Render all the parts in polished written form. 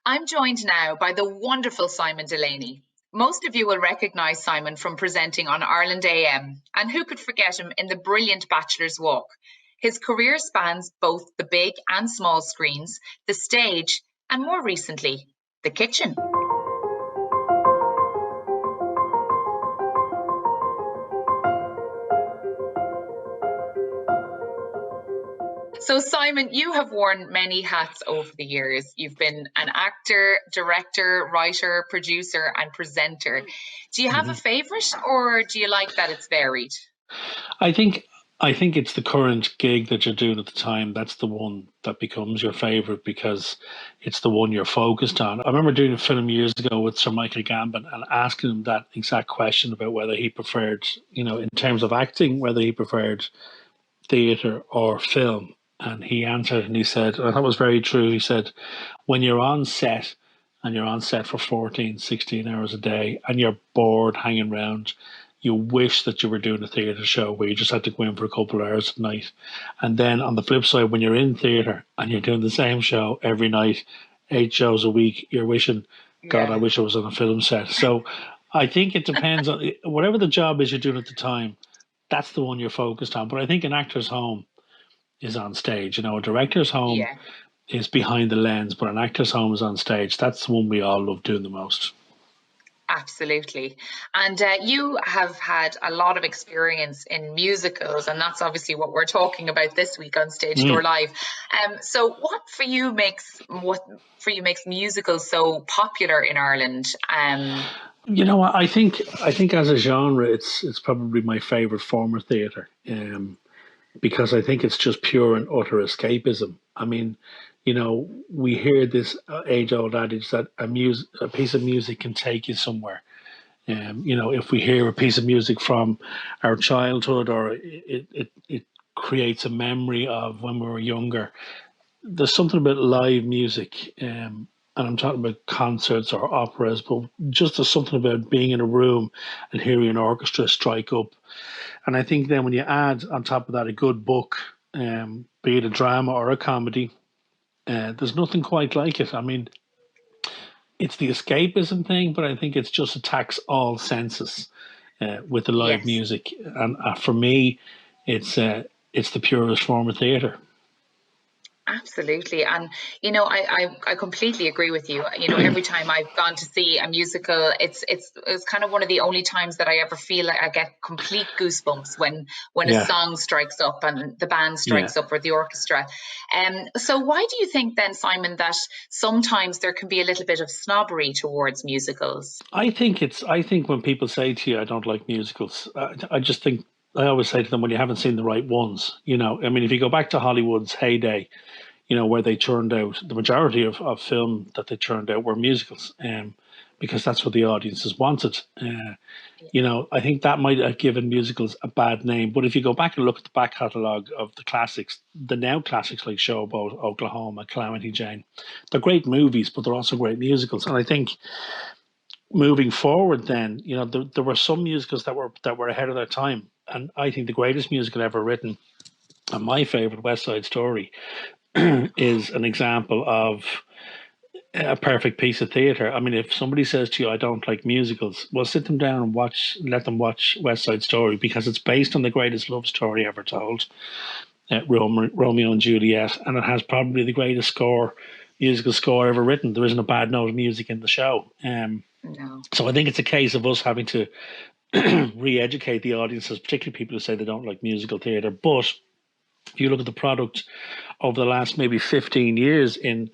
I'm joined now by the wonderful Simon Delaney. Most of you will recognise Simon from presenting on Ireland AM, and who could forget him in the brilliant Bachelor's Walk? His career spans both the big and small screens, the stage, and more recently, the kitchen. So, Simon, you have worn many hats over the years. You've been an actor, director, writer, producer, and presenter. Do you have a favourite, or do you like that it's varied? I think I think it's the current gig that you're doing at the time. That's the one that becomes your favorite because it's the one you're focused on. I remember doing a film years ago with Sir Michael Gambon and asking him that exact question about whether he preferred, in terms of acting, whether he preferred theatre or film. And he answered and he said, and that was very true. He said, when you're on set and you're on set for 14, 16 hours a day and you're bored hanging around, you wish that you were doing a theatre show where you just had to go in for a couple of hours at night. And then on the flip side, when you're in theatre and you're doing the same show every night, 8 shows a week, you're wishing, God, I wish I was on a film set. So I think it depends on whatever the job is you're doing at the time, that's the one you're focused on. But I think an actor's home is on stage. A director's home Yeah. is behind the lens, but an actor's home is on stage. That's the one we all love doing the most. Absolutely. And you have had a lot of experience in musicals, and that's obviously what we're talking about this week on Stage Door Live. So what for you makes musicals so popular in Ireland? I think as a genre, it's probably my favorite form of theatre, because I think it's just pure and utter escapism. I mean, we hear this age-old adage that a piece of music can take you somewhere. If we hear a piece of music from our childhood, or it creates a memory of when we were younger, there's something about live music, and I'm talking about concerts or operas, but just there's something about being in a room and hearing an orchestra strike up. And I think then when you add on top of that a good book, be it a drama or a comedy, there's nothing quite like it. I mean, it's the escapism thing, but I think it's just attacks all senses with the live Yes. music. And for me, it's the purest form of theatre. Absolutely. And, I completely agree with you. Every time I've gone to see a musical, it's kind of one of the only times that I ever feel like I get complete goosebumps when a Yeah, song strikes up and the band yeah. strikes up or the orchestra. So why do you think then, Simon, that sometimes there can be a little bit of snobbery towards musicals? I think when people say to you, I don't like musicals, I just think, I always say to them, well, you haven't seen the right ones. I mean, if you go back to Hollywood's heyday, where they churned out the majority of film that they churned out were musicals, because that's what the audiences wanted. I think that might have given musicals a bad name. But if you go back and look at the back catalogue of the classics, the now classics like Showboat, Oklahoma, Calamity Jane, they're great movies, but they're also great musicals. And I think moving forward, then there were some musicals that were ahead of their time, and I think the greatest musical ever written, and my favorite, West Side Story, is an example of a perfect piece of theatre. I mean, if somebody says to you, I don't like musicals, well, sit them down and let them watch West Side Story, because it's based on the greatest love story ever told, Romeo and Juliet, and it has probably the greatest musical score ever written. There isn't a bad note of music in the show. No. So I think it's a case of us having to re-educate the audiences, particularly people who say they don't like musical theatre. But if you look at the product over the last maybe 15 years in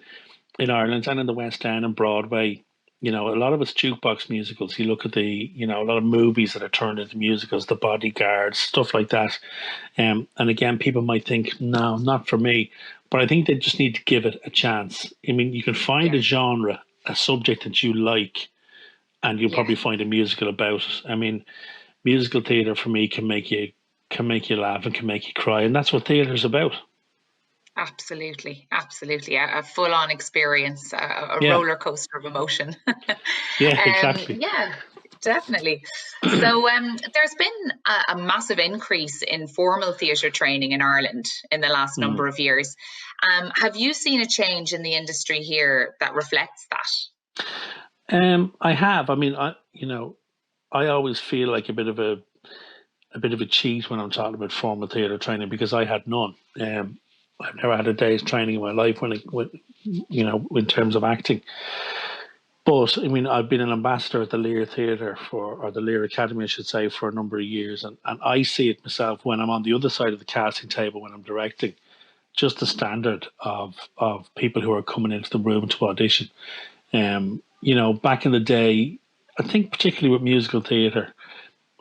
Ireland and in the West End and Broadway, a lot of it's jukebox musicals. You look at a lot of movies that are turned into musicals, The Bodyguard, stuff like that. And again, people might think, no, not for me. But I think they just need to give it a chance. I mean, you can find Yeah. a genre, a subject that you like, and you'll Yeah. probably find a musical about it. I mean, musical theatre for me can make you laugh and can make you cry, and that's what theatre's about. Absolutely, absolutely. A full-on experience, a Yeah, roller coaster of emotion. yeah, exactly. Yeah. Definitely. So there's been a massive increase in formal theatre training in Ireland in the last Mm. number of years. Have you seen a change in the industry here that reflects that? I have. I mean, I always feel like a bit of a cheat when I'm talking about formal theatre training because I had none. I've never had a day's training in my life in terms of acting. But I mean, I've been an ambassador at the Lear Theatre or the Lear Academy, I should say, for a number of years, and I see it myself when I'm on the other side of the casting table when I'm directing. Just the standard of people who are coming into the room to audition. Back in the day, I think particularly with musical theatre,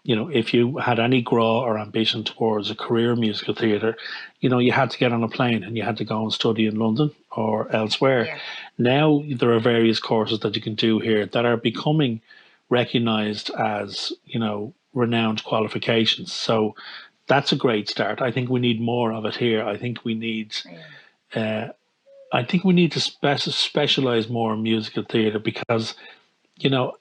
if you had any graw or ambition towards a career in musical theatre, you had to get on a plane and you had to go and study in London or elsewhere. Yeah. Now there are various courses that you can do here that are becoming recognised as, renowned qualifications. So that's a great start. I think we need more of it here. I think we need to specialize more in musical theatre because, you know,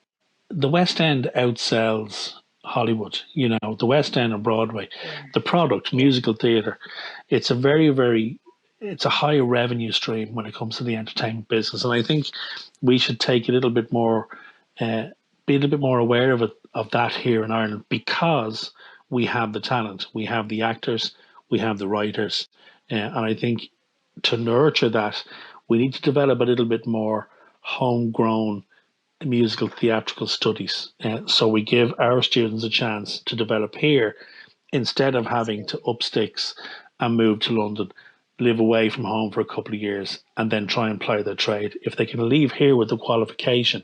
the West End outsells Hollywood. The West End and Broadway, Yeah. the product, Yeah. musical theatre, it's a very, very, it's a high revenue stream when it comes to the entertainment business. And I think we should take a little bit more, be a little bit more aware of that here in Ireland because we have the talent, we have the actors, we have the writers. And I think to nurture that, we need to develop a little bit more homegrown musical theatrical studies. So we give our students a chance to develop here instead of having to up sticks and move to London, live away from home for a couple of years, and then try and ply their trade. If they can leave here with the qualification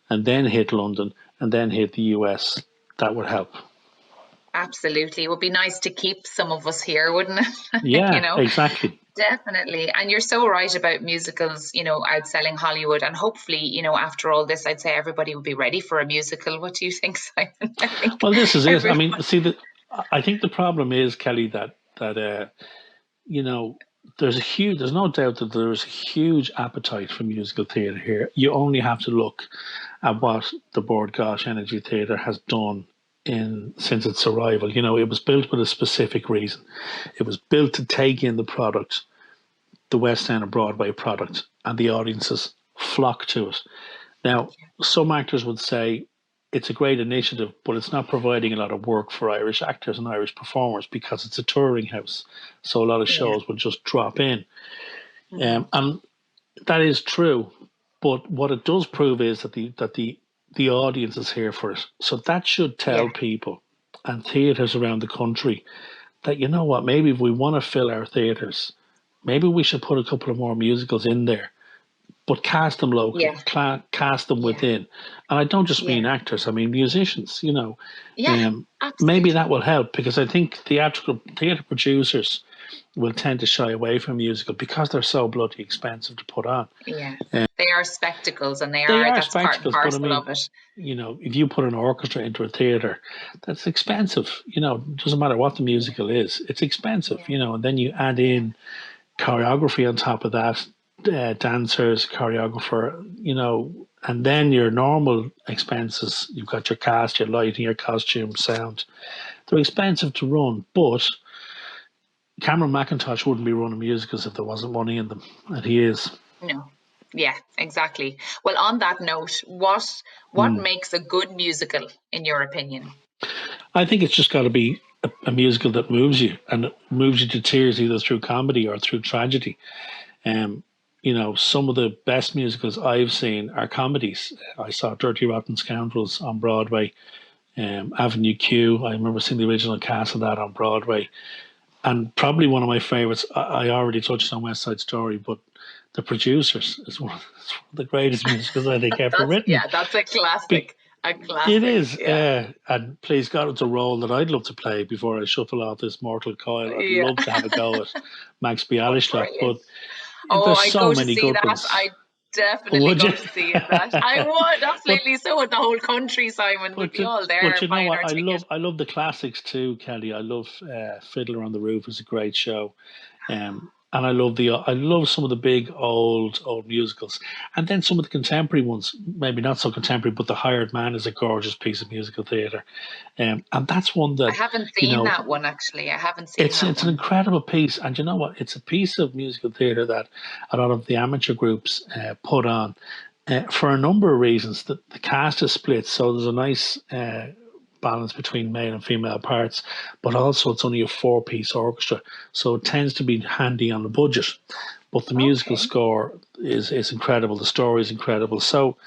and then hit London and then hit the US, that would help. Absolutely. It would be nice to keep some of us here, wouldn't it? Yeah, exactly. Definitely. And you're so right about musicals, outselling Hollywood. And hopefully, after all this, I'd say everybody would be ready for a musical. What do you think, Simon? I think Well, this is it. I mean, everyone. I think the problem is, Kelly, that you know, there's no doubt that there's a huge appetite for musical theatre here. You only have to look at what the Board Gosh Energy Theatre has done in since its arrival. It was built with a specific reason. It was built to take in the product, the West End and Broadway product, and the audiences flock to it. Now, some actors would say it's a great initiative, but it's not providing a lot of work for Irish actors and Irish performers because it's a touring house. So a lot of Yeah. shows will just drop in. Mhm. And that is true. But what it does prove is that the audience is here for it. So that should tell Yeah. people and theatres around the country that, you know what, maybe if we want to fill our theatres, maybe we should put a couple of more musicals in there, but cast them locally, Yeah. cast them Yeah. within. And I don't just mean Yeah. actors, I mean musicians, Yeah. maybe Absolutely. that will help because I think theatre producers will tend to shy away from musical because they're so bloody expensive to put on. Yeah. They are spectacles and They are that's part and spectacles, but I parcel mean, of it. if you put an orchestra into a theatre, that's expensive. It doesn't matter what the Yeah. musical is, it's expensive, Yeah. and then you add Yeah. in choreography on top of that, dancers, choreographer, and then your normal expenses. You've got your cast, your lighting, your costume, sound. They're expensive to run, but Cameron McIntosh wouldn't be running musicals if there wasn't money in them, and he is. No. Yeah, exactly. Well, on that note, what Mm. makes a good musical in your opinion? I think it's just got to be a musical that moves you and moves you to tears, either through comedy or through tragedy. Um, some of the best musicals I've seen are comedies. I saw Dirty Rotten Scoundrels on Broadway, Avenue Q. I remember seeing the original cast of that on Broadway. And probably one of my favorites, I already touched on West Side Story, but The Producers is it's one of the greatest musicals I think ever written. That's a Be- classic. A It classic. is, Yeah. and please God, it's a role that I'd love to play before I shuffle off this mortal coil. I'd Yeah. love to have a go at Max Bialystock, Brilliant. but Oh, there's I'd so go to many see good that. ones. I'd definitely Would go you? to see that. I would, but absolutely. So would the whole country, Simon. We'd but be you, all but there you know buying what? our I ticket. love the classics too, Kelly. I love Fiddler on the Roof is a great show. Um, and I love some of the big old musicals, and then some of the contemporary ones. Maybe not so contemporary, but The Hired Man is a gorgeous piece of musical theatre, and that's one I that haven't you seen know that one actually. I haven't seen that it's an one. incredible piece, and you know what? It's a piece of musical theatre that a lot of the amateur groups put on for a number of reasons. The cast is split, so there's a nice balance between male and female parts, but also it's only a four-piece orchestra, so it tends to be handy on the budget. But the musical Okay. score is incredible. The story is incredible. So,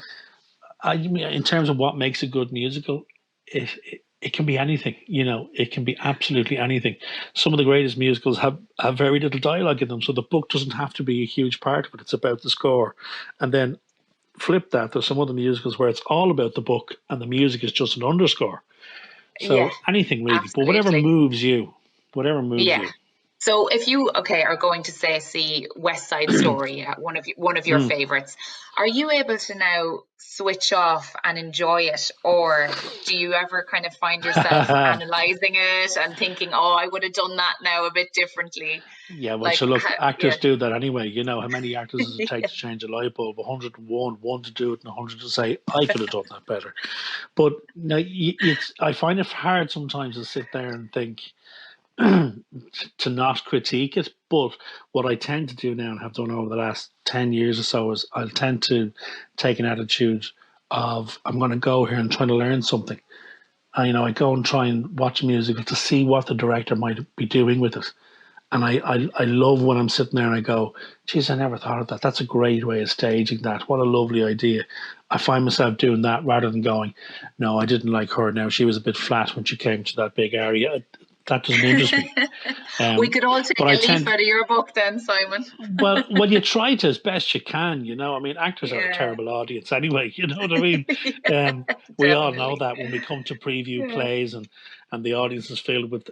in terms of what makes a good musical, it can be anything. It can be absolutely anything. Some of the greatest musicals have very little dialogue in them, so the book doesn't have to be a huge part of it. It's about the score, and then flip that. There's some other musicals where it's all about the book and the music is just an underscore. Yeah, So anything really, but absolutely. whatever moves Yeah. you. So if you, okay, are going to say see West Side Story, one of your Mm. favorites, are you able to now switch off and enjoy it, or do you ever kind of find yourself analyzing it and thinking, "Oh, I would have done that now a bit differently"? Yeah, well, Like, so look, yeah, actors do that anyway. You know how many actors does it take to change a light bulb? 101, one to do it, and 100 to say I could have done that better. But no, it's I find it hard sometimes to sit there and think to not critique it. But what I tend to do now and have done over the last 10 years or so is I'll tend to take an attitude of I'm going to go here and try to learn something. I go and try and watch a musical to see what the director might be doing with it. And I love when I'm sitting there and I go, geez, I never thought of that. That's a great way of staging that. What a lovely idea. I find myself doing that rather than going, no, I didn't like her. Now she was a bit flat when she came to that big area. That doesn't interest me. we Um, could all but take I a leaf tend, out of your book then, Simon. well, you try to as best you can. I mean, actors are a Yeah, terrible audience anyway. You know what I mean? yeah, We all know definitely. that when we come to preview Yeah. plays and the audience is filled with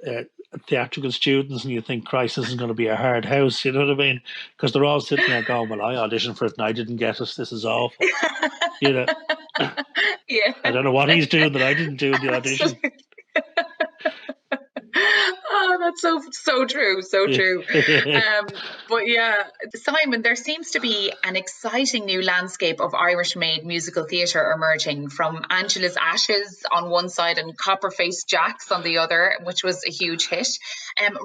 theatrical students, and you think, Christ, this is going to be a hard house. You know what I mean? Because they're all sitting there going, "Well, I auditioned for it and I didn't get it. This is awful." You know, Yeah, I don't know what he's doing that I didn't do in the audition. absolutely. Oh, that's so true, so true. But yeah, Simon, there seems to be an exciting new landscape of Irish-made musical theatre emerging, from Angela's Ashes on one side and Copperface Jacks on the other, which was a huge hit,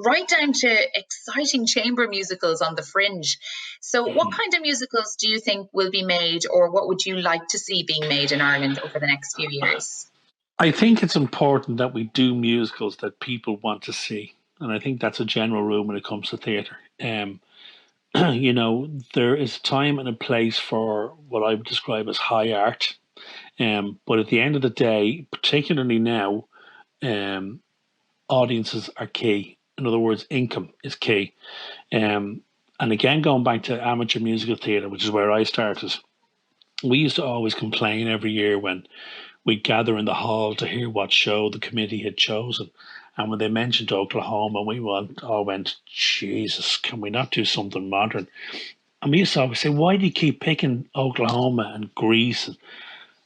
right down to exciting chamber musicals on the fringe. So, what kind of musicals do you think will be made, or what would you like to see being made in Ireland over the next few years? I think it's important that we do musicals that people want to see, and I think that's a general rule when it comes to theatre. There is a time and a place for what I would describe as high art. But at the end of the day, particularly now, um, audiences are key. In other words, income is key. Um, and again, going back to amateur musical theatre, which is where I started, we used to always complain every year when we'd gather in the hall to hear what show the committee had chosen. And when they mentioned Oklahoma, all went, Jesus, can we not do something modern? And we used to always say, why do you keep picking Oklahoma and Greece?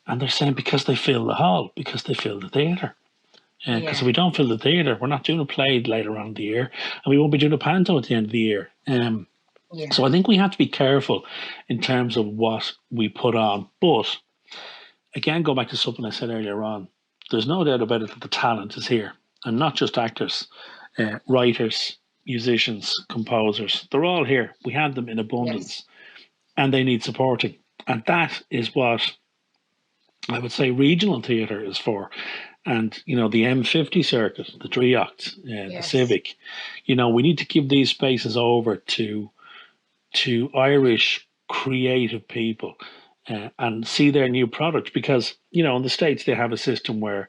And they're saying because they fill the hall, because they fill the theatre. Because if Yeah, we don't fill the theatre, we're not doing a play later on in the year, and we won't be doing a panto at the end of the year. yeah, So I think we have to be careful in terms of what we put on. But again, go back to something I said earlier on. There's no doubt about it that the talent is here, and not just actors, writers, musicians, composers. They're all here. We have them in yes, abundance, and they need supporting. And that is what I would say regional theatre is for. And, the M50 circuit, the Driocht, the yes. Civic, we need to give these spaces over to Irish creative people and see their new product because, in the States, they have a system where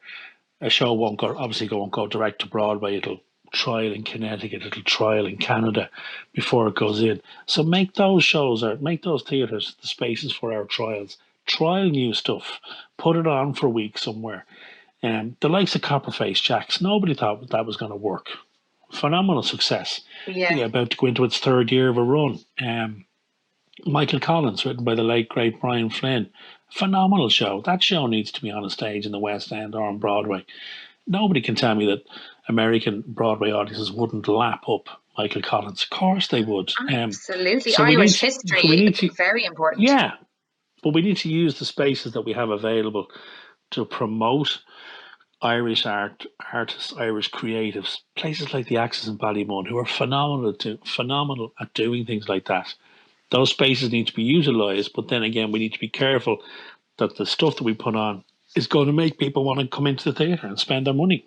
a show won't go direct to Broadway. It'll trial in Connecticut, it'll trial in Canada before it goes in. So make those shows or make those theatres the spaces for our trials. Trial new stuff, put it on for a week somewhere. The likes of Copperface Jacks, nobody thought that was going to work. Phenomenal success. Yeah, Yeah, about to go into its third year of a run. Michael Collins, written by the late great Brian Flynn. Phenomenal show. That show needs to be on a stage in the West End or on Broadway. Nobody can tell me that American Broadway audiences wouldn't lap up Michael Collins. Of course they would. Absolutely. So we need Irish to, history, very important. yeah, but we need to use the spaces that we have available to promote Irish artists, Irish creatives, places like the Axis in Ballymun, who are phenomenal at doing things like that. Those spaces need to be utilised, but then again, we need to be careful that the stuff that we put on is going to make people want to come into the theatre and spend their money.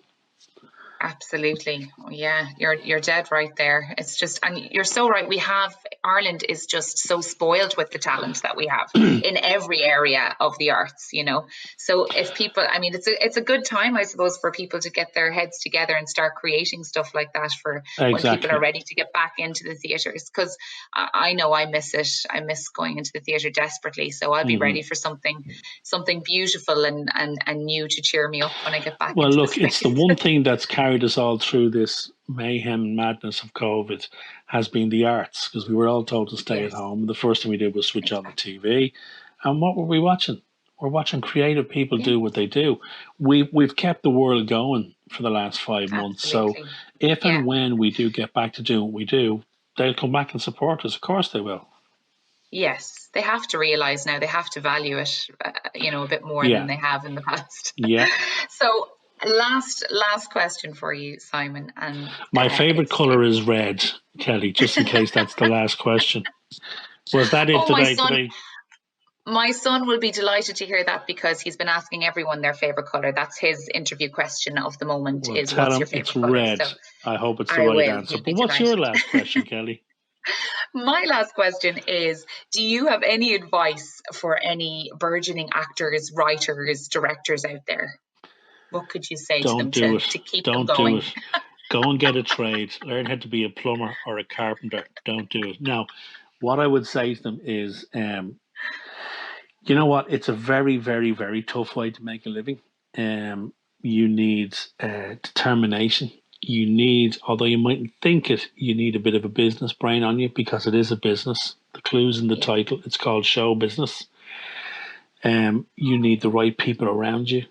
Absolutely. Yeah, you're dead right there. It's just, and you're so right. Ireland is just so spoiled with the talent that we have in every area of the arts, you know. So if people, I mean, it's a good time, I suppose, for people to get their heads together and start creating stuff like that for when people are ready to get back into the theatres. Because I know I miss it. I miss going into the theatre desperately. So I'll be ready for something beautiful and new to cheer me up when I get back Well, into the look, space. it's the one thing that's carried us all through this mayhem and madness of COVID has been the arts, because we were all told to stay at home. The first thing we did was switch on the TV. And what were we watching? We're watching creative people do what they do. We've kept the world going for the last 5 months. So if and when we do get back to doing what we do, they'll come back and support us. Of course they will. Yes, they have to realize now, they have to value it, a bit more than they have in the past. Yeah. So last question for you, Simon. And my favorite color is red, Kelly, just in case that's the last question. Was that it today? My son will be delighted to hear that, because he's been asking everyone their favorite color. That's his interview question of the moment. Well, is tell what's him your favorite it's color? red. So I hope it's the right answer. But what's your last question, Kelly? My last question is, do you have any advice for any burgeoning actors, writers, directors out there? What could you say to them to keep them going? Don't do it. Go and get a trade. Learn how to be a plumber or a carpenter. Don't do it. Now, what I would say to them is, you know what? It's a very, very, very tough way to make a living. You need determination. You need, although you mightn't think it, you need a bit of a business brain on you, because it is a business. The clue's in the title. It's called show business. You need the right people around you.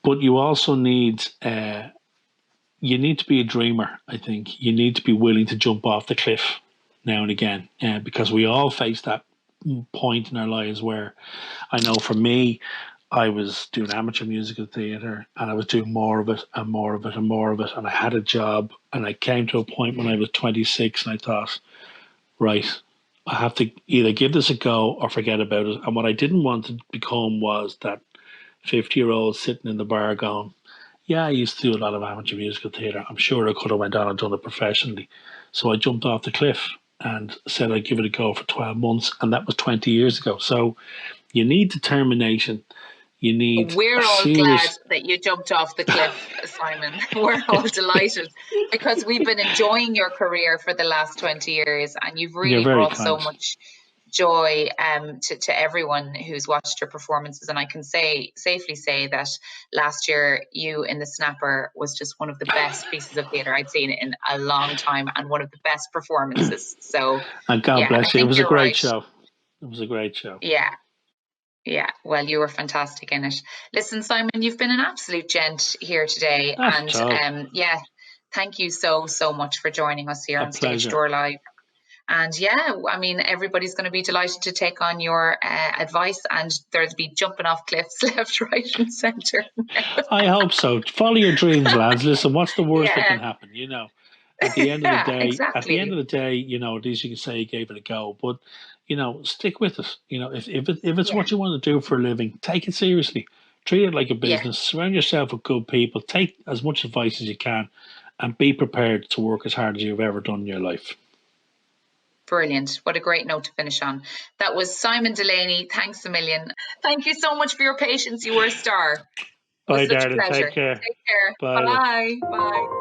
But you also need, you need to be a dreamer, I think. You need to be willing to jump off the cliff now and again, because we all face that point in our lives where, I know for me, I was doing amateur musical theatre, and I was doing more of it and more of it and more of it. And I had a job, and I came to a point when I was 26 and I thought, right, I have to either give this a go or forget about it. And what I didn't want to become was that 50-year-old sitting in the bar going, yeah, I used to do a lot of amateur musical theatre. I'm sure I could have went on and done it professionally. So I jumped off the cliff and said I'd give it a go for 12 months. And that was 20 years ago. So you need determination. We're all glad that you jumped off the cliff, Simon. We're all delighted, because we've been enjoying your career for the last 20 years, and you've really brought so much joy to everyone who's watched your performances. And I can safely say that last year, you in The Snapper was just one of the best pieces of theatre I'd seen in a long time, and one of the best performances. So, and God bless you. It was a great show. It was a great show. Yeah, well, you were fantastic in it. Listen, Simon, you've been an absolute gent here today. Thank you so much for joining us here on Stage Door Live. And I mean, everybody's going to be delighted to take on your advice, and there'll be jumping off cliffs left, right and centre. I hope so. Follow your dreams, lads. Listen, what's the worst that can happen? At the end of the day, at least you can say you gave it a go. But stick with it. If it's what you want to do for a living, take it seriously. Treat it like a business. Surround yourself with good people. Take as much advice as you can, and be prepared to work as hard as you've ever done in your life. Brilliant. What a great note to finish on. That was Simon Delaney. Thanks a million. Thank you so much for your patience. You were a star. Bye, darling. Take care. Bye. Bye.